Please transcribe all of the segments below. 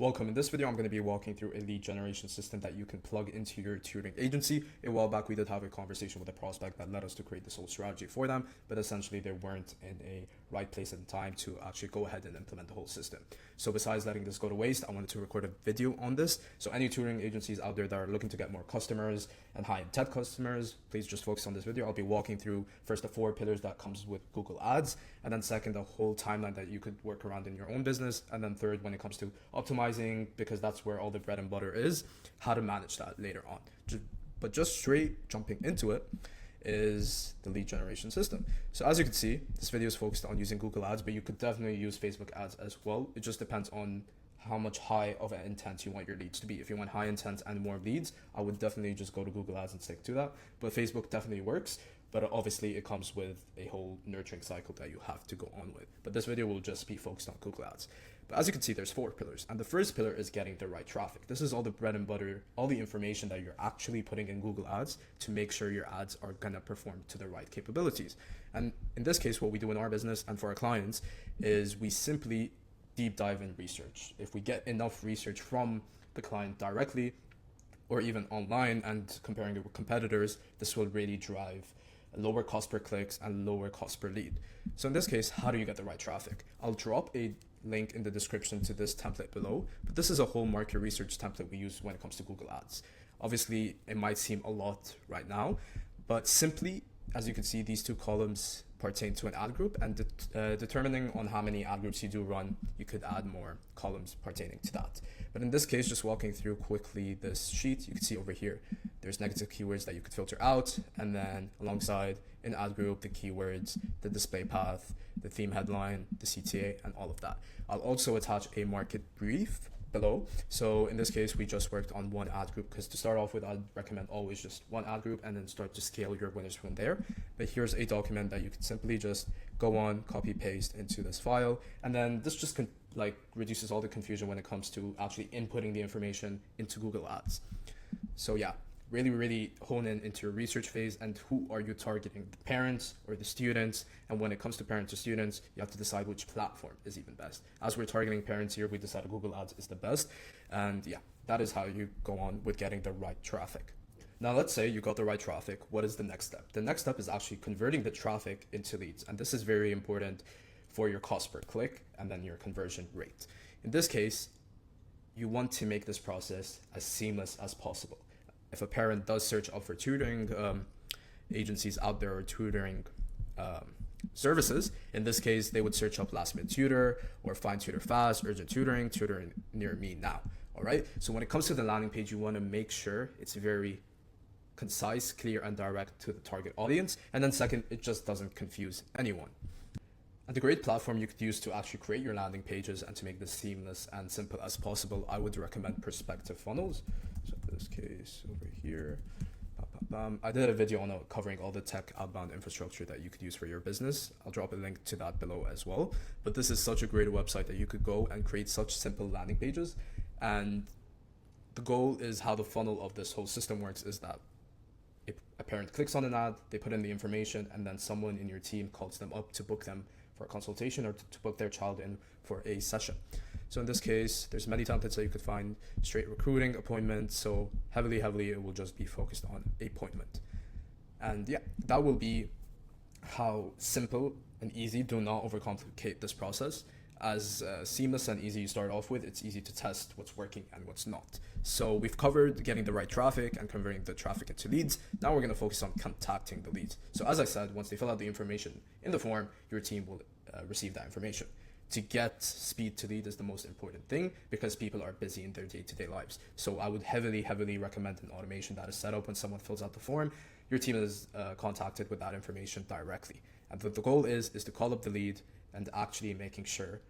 Welcome. In this video, I'm going to be walking through a lead generation system that you can plug into your tutoring agency. A while back, we did have a conversation with a prospect that led us to create this whole strategy for them, but essentially they weren't in a right place at the time to actually go ahead and implement the whole system. So besides letting this go to waste, I wanted to record a video on this. So any tutoring agencies out there that are looking to get more customers and high intent customers, please just focus on this video. I'll be walking through first the 4 pillars that comes with Google Ads, and then second, the whole timeline that you could work around in your own business, and then third, when it comes to optimizing, because that's where all the bread and butter is, how to manage that later on. But just straight jumping into it is the lead generation system. So as you can see, this video is focused on using Google Ads, but you could definitely use Facebook ads as well. It just depends on how much high of an intent you want your leads to be. If you want high intent and more leads, I would definitely just go to Google Ads and stick to that. But Facebook definitely works, but obviously it comes with a whole nurturing cycle that you have to go on with. But this video will just be focused on Google Ads. But as you can see, there's 4 pillars. And the first pillar is getting the right traffic. This is all the bread and butter, all the information that you're actually putting in Google Ads to make sure your ads are gonna perform to the right capabilities. And in this case, what we do in our business and for our clients is we simply deep dive in research. If we get enough research from the client directly or even online and comparing it with competitors, this will really drive lower cost per clicks and lower cost per lead. So in this case, how do you get the right traffic? I'll drop a link in the description to this template below, but this is a whole market research template we use when it comes to Google Ads. Obviously, it might seem a lot right now, but simply, as you can see, these 2 columns pertain to an ad group, and determining on how many ad groups you do run, you could add more columns pertaining to that. But in this case, just walking through quickly this sheet, you can see over here, there's negative keywords that you could filter out, and then alongside in ad group, the keywords, the display path, the theme headline, the CTA, and all of that. I'll also attach a market brief below. So in this case, we just worked on 1 ad group, because to start off with, I'd recommend always just 1 ad group and then start to scale your winners from there. But here's a document that you can simply just go on, copy paste into this file, and then this just reduces all the confusion when it comes to actually inputting the information into Google Ads. So yeah, really hone in into your research phase and who are you targeting, the parents or the students. And when it comes to parents or students, you have to decide which platform is even best. As we're targeting parents here, we decided Google Ads is the best. And yeah, that is how you go on with getting the right traffic. Now, let's say you got the right traffic. What is the next step? The next step is actually converting the traffic into leads. And this is very important for your cost per click and then your conversion rate. In this case, you want to make this process as seamless as possible. If a parent does search up for tutoring agencies out there or tutoring services, in this case, they would search up Last Minute Tutor or Find Tutor Fast, Urgent Tutoring, Tutoring Near Me Now. All right. So when it comes to the landing page, you want to make sure it's very concise, clear, and direct to the target audience. And then second, it just doesn't confuse anyone. And the great platform you could use to actually create your landing pages and to make this seamless and simple as possible, I would recommend Perspective Funnels. So in this case over here, I did a video on covering all the tech outbound infrastructure that you could use for your business. I'll drop a link to that below as well. But this is such a great website that you could go and create such simple landing pages. And the goal is how the funnel of this whole system works is that a parent clicks on an ad, they put in the information, and then someone in your team calls them up to book them for a consultation or to book their child in for a session. So in this case, there's many templates that you could find, straight recruiting, appointment. So heavily, it will just be focused on appointment. And yeah, that will be how simple and easy. Do not overcomplicate this process. As seamless and easy you start off with, it's easy to test what's working and what's not. So we've covered getting the right traffic and converting the traffic into leads. Now we're going to focus on contacting the leads. So as I said, once they fill out the information in the form, your team will receive that information. To get speed to lead is the most important thing because people are busy in their day-to-day lives. So I would heavily recommend an automation that is set up when someone fills out the form. Your team is contacted with that information directly. And the goal is to call up the lead and actually making sure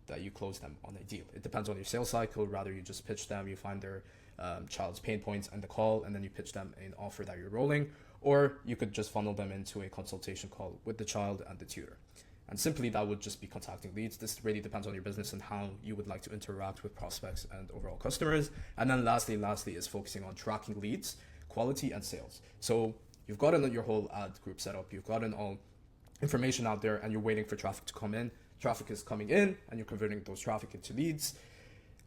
that you close them on a deal. It depends on your sales cycle. Rather, you just pitch them, you find their child's pain points and the call, and then you pitch them an offer that you're rolling, or you could just funnel them into a consultation call with the child and the tutor. And simply that would just be contacting leads. This really depends on your business and how you would like to interact with prospects and overall customers. And then lastly is focusing on tracking leads, quality, and sales. So you've gotten your whole ad group set up, you've gotten all information out there, and you're waiting for traffic to come in. Traffic is coming in and you're converting those traffic into leads.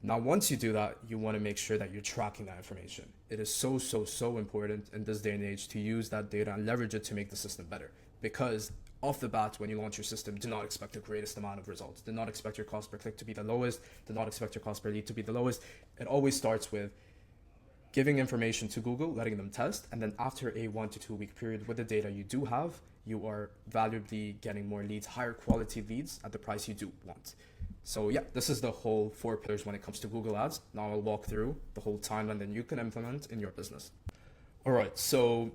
Now, once you do that, you want to make sure that you're tracking that information. It is so important in this day and age to use that data and leverage it to make the system better. Because off the bat, when you launch your system, do not expect the greatest amount of results. Do not expect your cost per click to be the lowest. Do not expect your cost per lead to be the lowest. It always starts with giving information to Google, letting them test, and then after a 1 to 2 week period with the data you do have, you are valuably getting more leads, higher quality leads at the price you do want. So yeah, this is the whole 4 pillars when it comes to Google Ads. Now I'll walk through the whole timeline that you can implement in your business. All right, so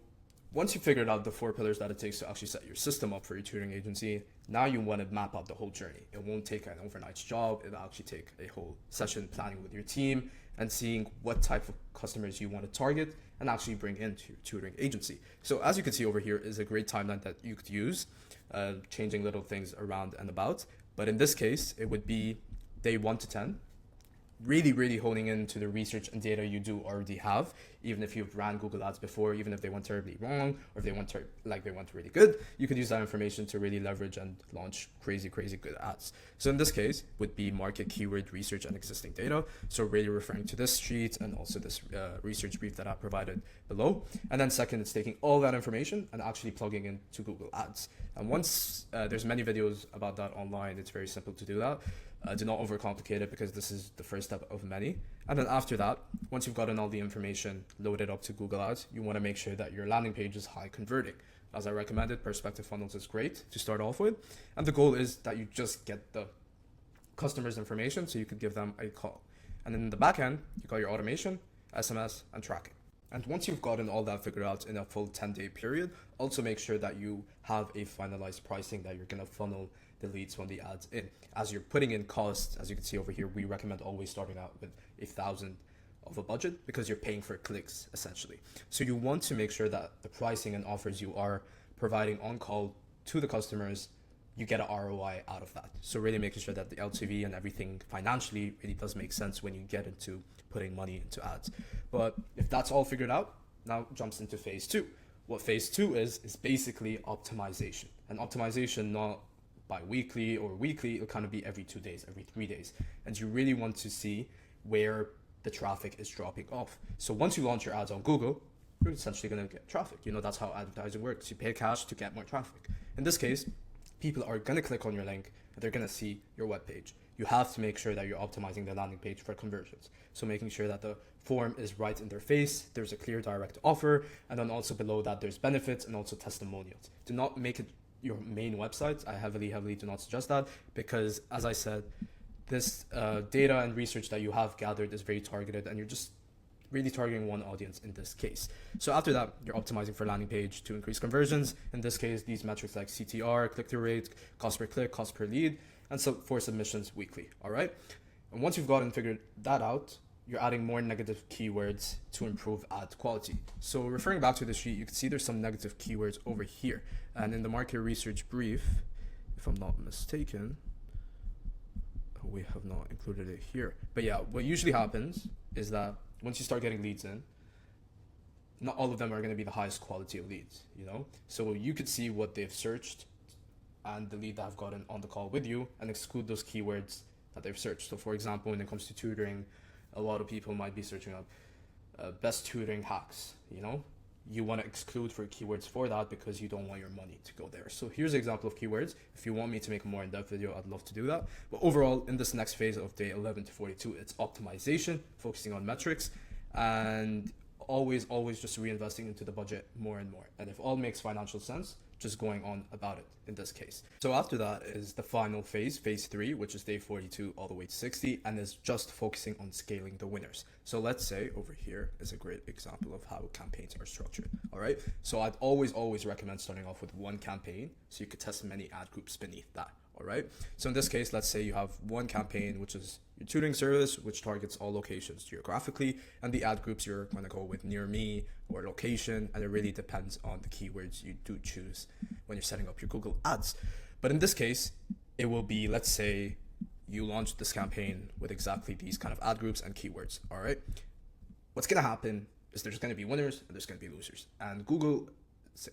once you figured out the 4 pillars that it takes to actually set your system up for your tutoring agency, now you want to map out the whole journey. It won't take an overnight job. It'll actually take a whole session planning with your team and seeing what type of customers you want to target and actually bring into your tutoring agency. So as you can see over here is a great timeline that you could use, changing little things around and about. But in this case, it would be day 1 to 10. Really honing into the research and data you do already have, even if you've ran Google Ads before, even if they went terribly wrong or if they went really good, you could use that information to really leverage and launch crazy good ads. So in this case would be market keyword research and existing data. So really referring to this sheet and also this research brief that I provided below. And then second, it's taking all that information and actually plugging into Google Ads. And once there's many videos about that online, it's very simple to do that. Do not overcomplicate it because this is the first step of many. And then after that, once you've gotten all the information loaded up to Google Ads, you want to make sure that your landing page is high converting. As I recommended, perspective funnels is great to start off with. And the goal is that you just get the customer's information so you could give them a call. And then in the back end, you got your automation, SMS, and tracking. And once you've gotten all that figured out in a full 10-day period, also make sure that you have a finalized pricing that you're going to funnel the leads from the ads in. As you're putting in costs, as you can see over here, we recommend always starting out with 1,000 of a budget because you're paying for clicks essentially. So you want to make sure that the pricing and offers you are providing on call to the customers, you get an ROI out of that. So really making sure that the LTV and everything financially really does make sense when you get into putting money into ads. But if that's all figured out, now jumps into phase 2. What phase 2 is basically optimization. And optimization not bi-weekly or weekly, it'll kind of be every 2 days, every 3 days. And you really want to see where the traffic is dropping off. So once you launch your ads on Google, you're essentially going to get traffic. You know, that's how advertising works. You pay cash to get more traffic. In this case, people are going to click on your link and they're going to see your webpage. You have to make sure that you're optimizing the landing page for conversions. So making sure that the form is right in their face, there's a clear direct offer, and then also below that there's benefits and also testimonials. Do not make it your main website. I heavily do not suggest that because, as I said, this data and research that you have gathered is very targeted and you're just really targeting one audience in this case. So after that, you're optimizing for landing page to increase conversions. In this case, these metrics like CTR, click-through rate, cost per click, cost per lead, and so for submissions weekly, all right? And once you've figured that out, you're adding more negative keywords to improve ad quality. So referring back to the sheet, you can see there's some negative keywords over here. And in the market research brief, if I'm not mistaken, we have not included it here. But yeah, what usually happens is that once you start getting leads in, not all of them are going to be the highest quality of leads, you know? So you could see what they've searched and the lead that I've gotten on the call with you and exclude those keywords that they've searched. So for example, when it comes to tutoring, a lot of people might be searching up best tutoring hacks, you know? You want to exclude for keywords for that because you don't want your money to go there. So here's an example of keywords. If you want me to make a more in-depth video, I'd love to do that. But overall, in this next phase of day 11 to 42, it's optimization, focusing on metrics, and always just reinvesting into the budget more and more. And if all makes financial sense, just going on about it in this case. So after that is the final phase, phase 3, which is day 42 all the way to 60, and is just focusing on scaling the winners. So let's say over here is a great example of how campaigns are structured. All right. So I'd always recommend starting off with one campaign so you could test many ad groups beneath that. All right. So in this case, let's say you have one campaign, which is your tutoring service, which targets all locations geographically, and the ad groups you're going to go with near me or location. And it really depends on the keywords you do choose when you're setting up your Google ads. But in this case, it will be, let's say you launched this campaign with exactly these kind of ad groups and keywords. All right. What's going to happen is there's going to be winners and there's going to be losers. And Google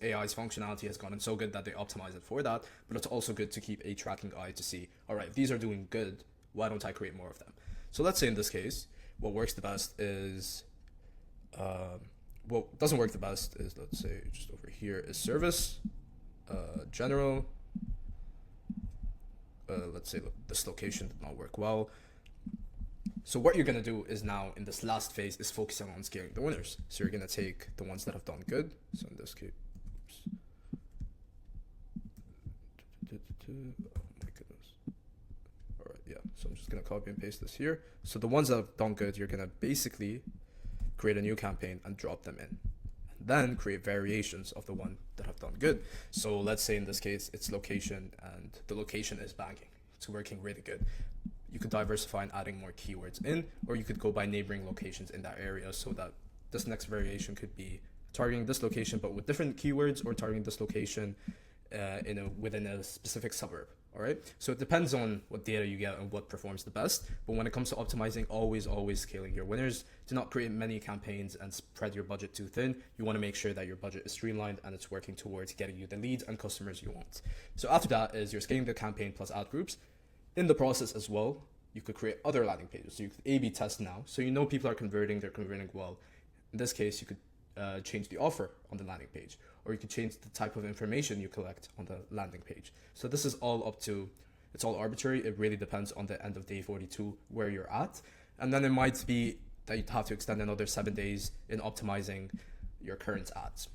AI's functionality has gotten so good that they optimize it for that, but it's also good to keep a tracking eye to see, all right, if these are doing good, why don't I create more of them? So let's say in this case, what works the best is, what doesn't work the best is, let's say just over here is service, general. Let's say this location did not work well. So what you're gonna do is now in this last phase is focusing on scaling the winners. So you're gonna take the ones that have done good. So in this case, oh my goodness. All right, yeah. So I'm just gonna copy and paste this here. So the ones that have done good, you're gonna basically create a new campaign and drop them in. And then create variations of the one that have done good. So let's say in this case, it's location, and the location is banking. It's working really good. You could diversify and adding more keywords in, or you could go by neighboring locations in that area, so that this next variation could be targeting this location but with different keywords, or targeting this location within a specific suburb. All right, so it depends on what data you get and what performs the best. But when it comes to optimizing, always scaling your winners. Do not create many campaigns and spread your budget too thin. You want to make sure that your budget is streamlined and it's working towards getting you the leads and customers you want. So after that is you're scaling the campaign plus ad groups. In the process as well, you could create other landing pages. So you could A/B test now. So you know people are converting, they're converting well. In this case, you could change the offer on the landing page, or you could change the type of information you collect on the landing page. So this is all it's all arbitrary. It really depends on the end of day 42 where you're at. And then it might be that you'd have to extend another 7 days in optimizing your current ads.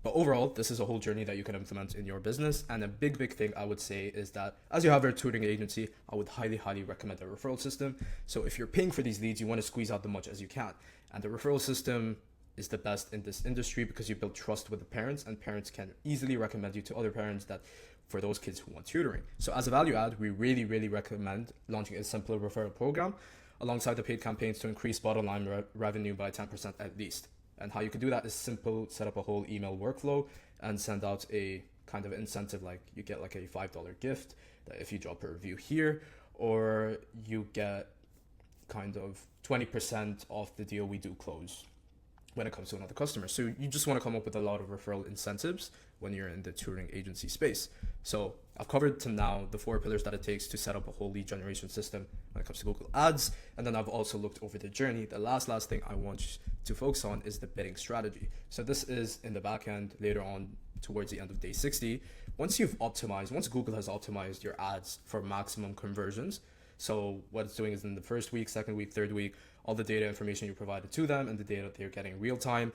But overall, this is a whole journey that you can implement in your business. And a big thing I would say is that as you have your tutoring agency, I would highly recommend a referral system. So if you're paying for these leads, you want to squeeze out the much as you can. And the referral system is the best in this industry because you build trust with the parents, and parents can easily recommend you to other parents that for those kids who want tutoring. So as a value add, we really recommend launching a simpler referral program alongside the paid campaigns to increase bottom line revenue by 10% at least. And how you can do that is simple: set up a whole email workflow and send out a kind of incentive, like you get like a $5 gift that if you drop a review here, or you get kind of 20% off the deal we do close when it comes to another customer. So you just want to come up with a lot of referral incentives when you're in the tutoring agency space. So I've covered to now the 4 pillars that it takes to set up a whole lead generation system when it comes to Google Ads. And then I've also looked over the journey. The last thing I want to focus on is the bidding strategy. So this is in the back end later on towards the end of day 60. Once Google has optimized your ads for maximum conversions, so what it's doing is in the first week, second week, third week, all the data information you provided to them and the data they're getting real time,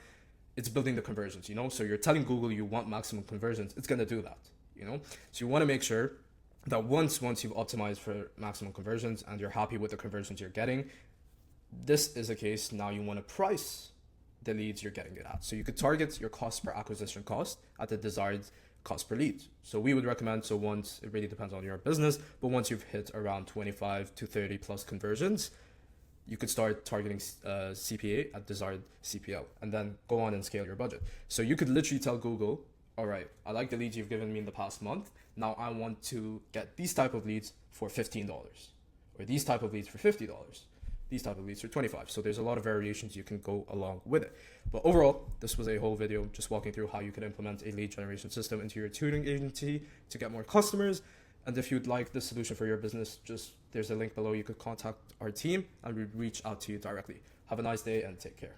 it's building the conversions, So you're telling Google you want maximum conversions, it's going to do that, So you want to make sure that once you've optimized for maximum conversions and you're happy with the conversions you're getting, this is a case now you want to price the leads you're getting it at. So you could target your cost per acquisition cost at the desired cost per lead. So we would recommend, once, it really depends on your business, but once you've hit around 25 to 30 plus conversions, you could start targeting CPA at desired CPL, and then go on and scale your budget. So you could literally tell Google, all right, I like the leads you've given me in the past month. Now I want to get these type of leads for $15, or these type of leads for $50, these type of leads for $25. So there's a lot of variations you can go along with it. But overall, this was a whole video just walking through how you can implement a lead generation system into your tutoring agency to get more customers. And if you'd like the solution for your business, there's a link below. You could contact our team and we'd reach out to you directly. Have a nice day and take care.